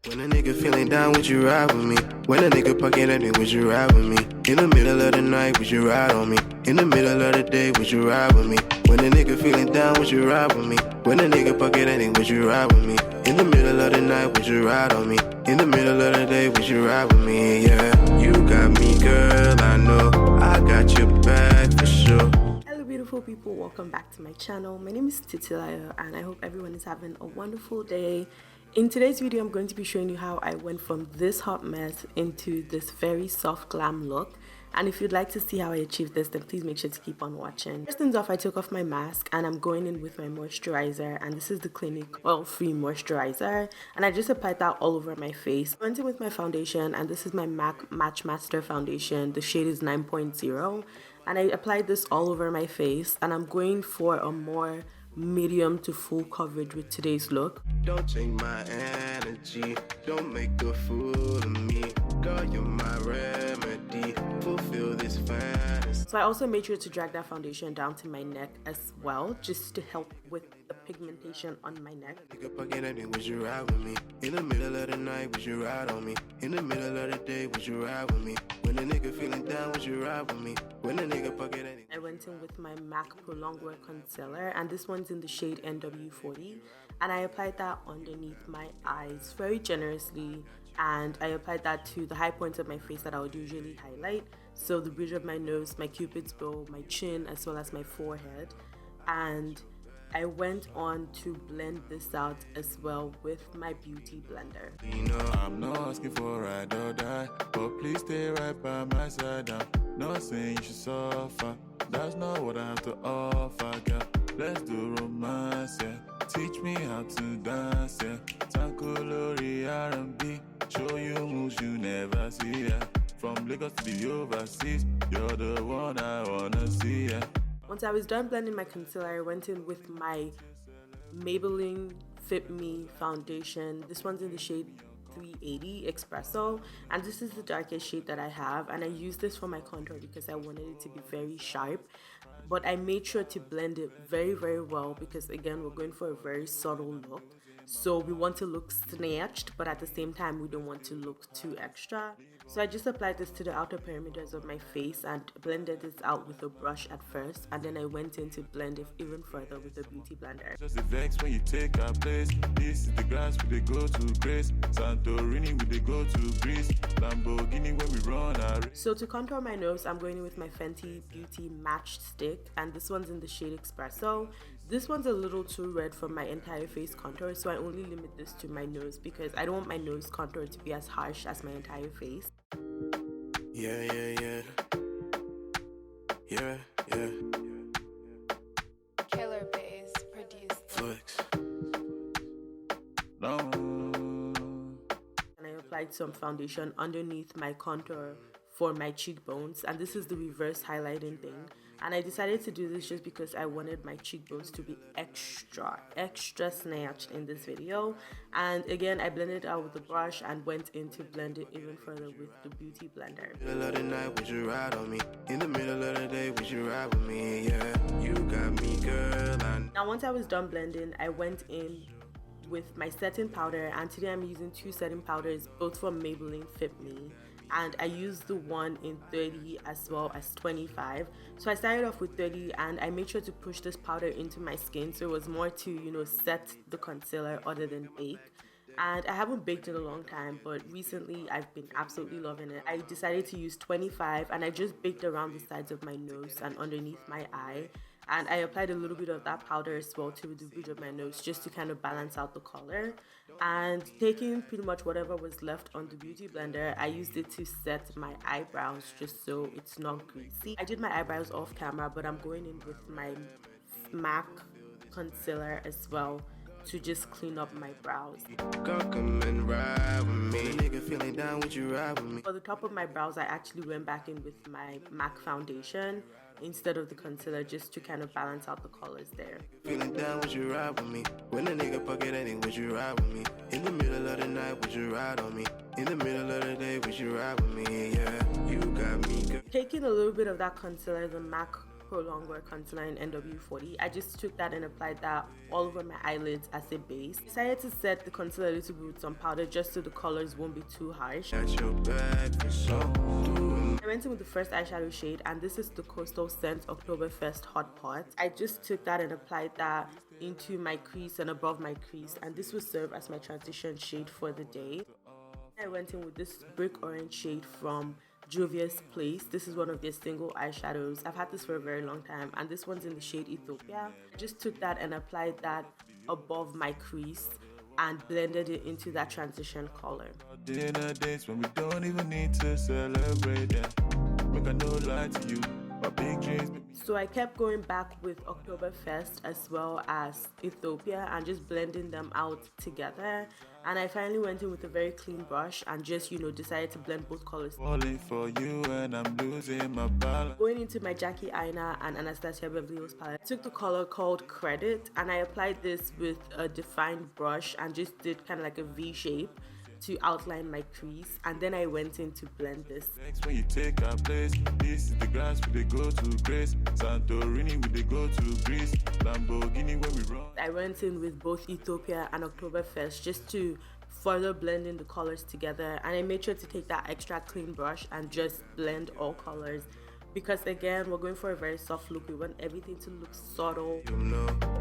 When a nigga feeling down, would you ride with me? When a nigga pocket at it, would you ride with me? In the middle of the night, would you ride on me? In the middle of the day, would you ride with me? When a nigga feeling down, would you ride with me? When a nigga pocket at it, would you ride with me? In the middle of the night, would you ride on me? In the middle of the day, would you ride with me? Yeah, you got me, girl, I know I got your back for sure. Hello beautiful people, welcome back to my channel. My name is Titilayo and I hope everyone is having a wonderful day. In today's video, I'm going to be showing you how I went from this hot mess into this very soft glam look. And if you'd like to see how I achieved this, then please make sure to keep on watching. First things off, I took off my mask and I'm going in with my moisturizer, and this is the Clinique oil-free moisturizer, and I just applied that all over my face. I went in with my foundation, and this is my MAC Matchmaster Foundation. The shade is 9.0, and I applied this all over my face, and I'm going for a more medium to full coverage with today's look. Don't change my energy, don't make a fool of me. Girl, you're my remedy, fulfill this fantasy. So I also made sure to drag that foundation down to my neck as well, just to help with the pigmentation on my neck. Would you ride with me? In the middle of the night, would you ride on me? In the middle of the day, would you ride with me? When a nigga feeling down, would you ride with me? When a nigga pocket any. I went in with my MAC Prolongwear Concealer, and this one's in the shade NW40, and I applied that underneath my eyes very generously, and I applied that to the high points of my face that I would usually highlight, so the bridge of my nose, my cupid's bow, my chin, as well as my forehead. And I went on to blend this out as well with my beauty blender. You know I'm not asking for a ride or die, but please stay right by my side. I'm not saying you should suffer, that's not what I have to offer, girl. Let's do romance, yeah. Teach me how to dance, yeah. Tankolori R&B, show you moves you never see, yeah. From Lagos to the overseas, you're the one I wanna see, yeah. Once I was done blending my concealer, I went in with my Maybelline Fit Me foundation. This one's in the shade 380 Espresso, and this is the darkest shade that I have, and I used this for my contour because I wanted it to be very sharp, but I made sure to blend it very well because again we're going for a very subtle look, so we want to look snatched but at the same time we don't want to look too extra. So I just applied this to the outer perimeters of my face and blended this out with a brush at first, and then I went in to blend it even further with the beauty blender. Just the vex when you take our place. This is the grass we they go to Grace, Santorini we they go to Greece, Lamborghini when we run our race. So to contour my nose, I'm going in with my Fenty Beauty Matched Stick, and this one's in the shade Espresso. This one's a little too red for my entire face contour, so I only limit this to my nose because I don't want my nose contour to be as harsh as my entire face. Yeah. Killer Bass produced. Flex. No. And I applied some foundation underneath my contour for my cheekbones, and this is the reverse highlighting thing, and I decided to do this just because I wanted my cheekbones to be extra snatched in this video. And again, I blended it out with the brush and went in to blend it even further with the beauty blender. Middle of the night, would you ride on me? In the middle of the day, would you ride with me? Yeah, you got me, girl. Now once I was done blending, I went in with my setting powder, and today I'm using two setting powders, both from Maybelline Fit Me, and I used the one in 30 as well as 25. So I started off with 30, and I made sure to push this powder into my skin, so it was more to, you know, set the concealer other than bake. And I haven't baked in a long time, but recently I've been absolutely loving it. I decided to use 25, and I just baked around the sides of my nose and underneath my eye, and I applied a little bit of that powder as well to the bridge of my nose just to kind of balance out the color. And taking pretty much whatever was left on the beauty blender, I used it to set my eyebrows just so it's not greasy. I did my eyebrows off camera, but I'm going in with my MAC concealer as well to just clean up my brows. Girl, come and ride with me. Nigga feeling down, would you ride with me? For the top of my brows, I actually went back in with my MAC foundation instead of the concealer just to kind of balance out the colors there. Feeling down, would you ride with me? When a nigga pocket any, would you ride with me? In the middle of the night, would you ride on me? In the middle of the day, would you ride with me? Yeah, you got me, girl. Taking a little bit of that concealer, the MAC Prolongwear Concealer in NW40. I just took that and applied that all over my eyelids as a base. Decided to set the concealer a little bit with some powder just so the colors won't be too harsh. Got your back for sure. I went in with the first eyeshadow shade, and this is the Coastal Scent Oktoberfest Hot Pot. I just took that and applied that into my crease and above my crease, and this will serve as my transition shade for the day. I went in with this brick orange shade from Juvias Place. This is one of their single eyeshadows. I've had this for a very long time, and this one's in the shade Ethiopia. I just took that and applied that above my crease and blended it into that transition color. Dinner dates when we don't even need to celebrate that. Make a no lie to you. My big dreams. So I kept going back with Oktoberfest as well as Ethiopia and just blending them out together. And I finally went in with a very clean brush and just, decided to blend both colors. Falling for you and I'm losing my balance. Going into my Jackie Aina and Anastasia Beverly Hills palette, I took the color called Credit and I applied this with a defined brush and just did kind of like a V shape to outline my crease, and then I went in to blend this. Next when you take our place, this is the grass we they go to Grace, Santorini we they go to Greece, Lamborghini when we run. I went in with both Ethiopia and Oktoberfest just to further blend in the colors together, and I made sure to take that extra clean brush and just blend all colors because again we're going for a very soft look. We want everything to look subtle.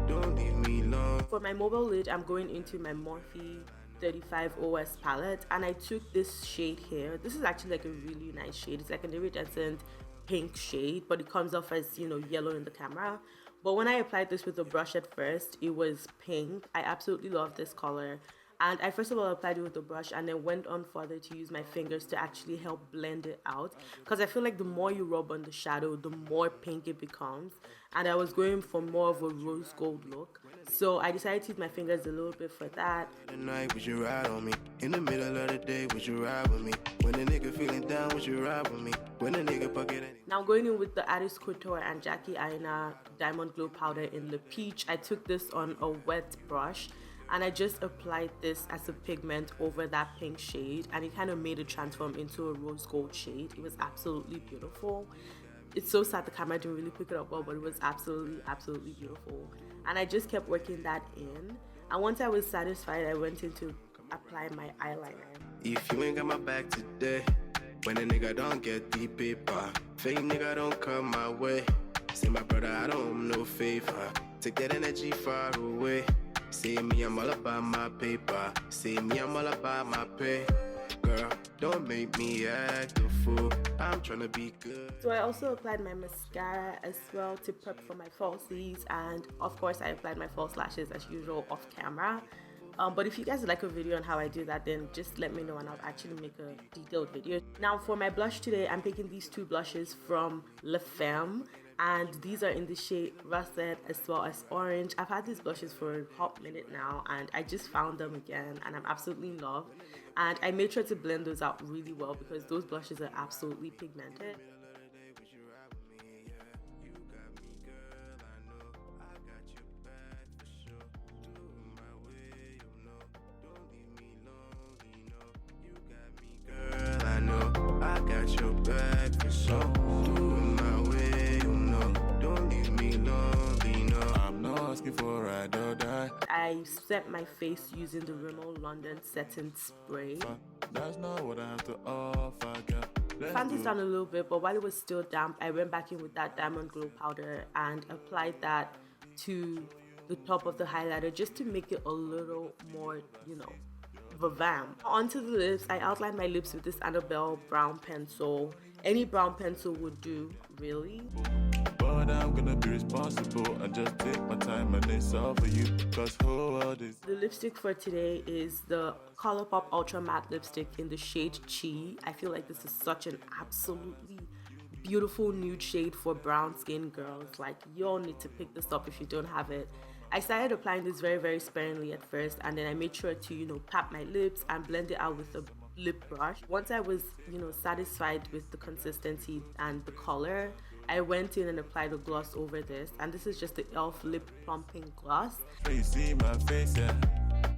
Don't leave me alone. For my mobile lid, I'm going into my Morphe 35 OS palette, and I took this shade here. This is actually like a really nice shade. It's like an iridescent pink shade, but it comes off as yellow in the camera. But when I applied this with the brush at first, it was pink. I absolutely love this color. And I first of all applied it with the brush and then went on further to use my fingers to actually help blend it out, because I feel like the more you rub on the shadow, the more pink it becomes, and I was going for more of a rose gold look. So I decided to use my fingers a little bit for that. The night, would you ride on me? In the middle of the day, would you ride with me? When a nigga feeling down, would you ride with me? When a nigga pocket any. Now going in with the Couture and Jackie Aina Diamond Glow Powder in the Peach, I took this on a wet brush and I just applied this as a pigment over that pink shade, and it kind of made it transform into a rose gold shade. It was absolutely beautiful. It's so sad the camera didn't really pick it up well, but it was absolutely beautiful. And I just kept working that in, and once I was satisfied, I went in to apply my eyeliner. If you ain't got my back today, when a nigga don't get the paper, fake nigga don't come my way. Say my brother, I don't owe no favor. Take that energy far away. See me, I'm all about my paper. See me, I'm all about my pay. Girl, don't make me act a fool. I'm tryna be good. So I also applied my mascara as well to prep for my falsies, and of course I applied my false lashes as usual off camera. But if you guys would like a video on how I do that, then just let me know and I'll actually make a detailed video. Now for my blush today, I'm picking these two blushes from Femme, and these are in the shade Russet as well as Orange. I've had these blushes for a hot minute now and I just found them again and I'm absolutely in love. And I made sure to blend those out really well because those blushes are absolutely pigmented. I set my face using the Rimmel London Setting Spray. That's not what I have to offer, girl. Fanned this down a little bit, but while it was still damp, I went back in with that Diamond Glow Powder and applied that to the top of the highlighter just to make it a little more, vivant. Onto the lips, I outlined my lips with this Anabelle Brown pencil. Any brown pencil would do, really. But I'm gonna be responsible and just take my time and it's all for you, cause whole world is. The lipstick for today is the Colourpop Ultramatte lipstick in the shade Chi. I feel like this is such an absolutely beautiful nude shade for brown skin girls. Like, you all need to pick this up if you don't have it. I started applying this very sparingly at first, and then I made sure to pat my lips and blend it out with a lip brush. Once I was satisfied with the consistency and the color, I went in and applied a gloss over this, and this is just the e.l.f. Lip Plumping Gloss. You see my face, yeah.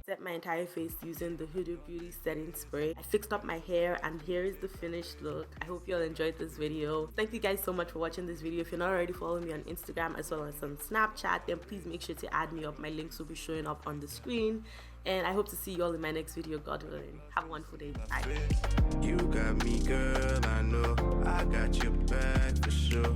set my entire face using the Huda Beauty setting spray. I fixed up my hair and here is the finished look. I hope you all enjoyed this video. Thank you guys so much for watching this video. If you're not already following me on Instagram as well as on Snapchat, then please make sure to add me up. My links will be showing up on the screen. And I hope to see you all in my next video, God willing. Have a wonderful day. Bye. You got me, girl, I know. I got your back for sure.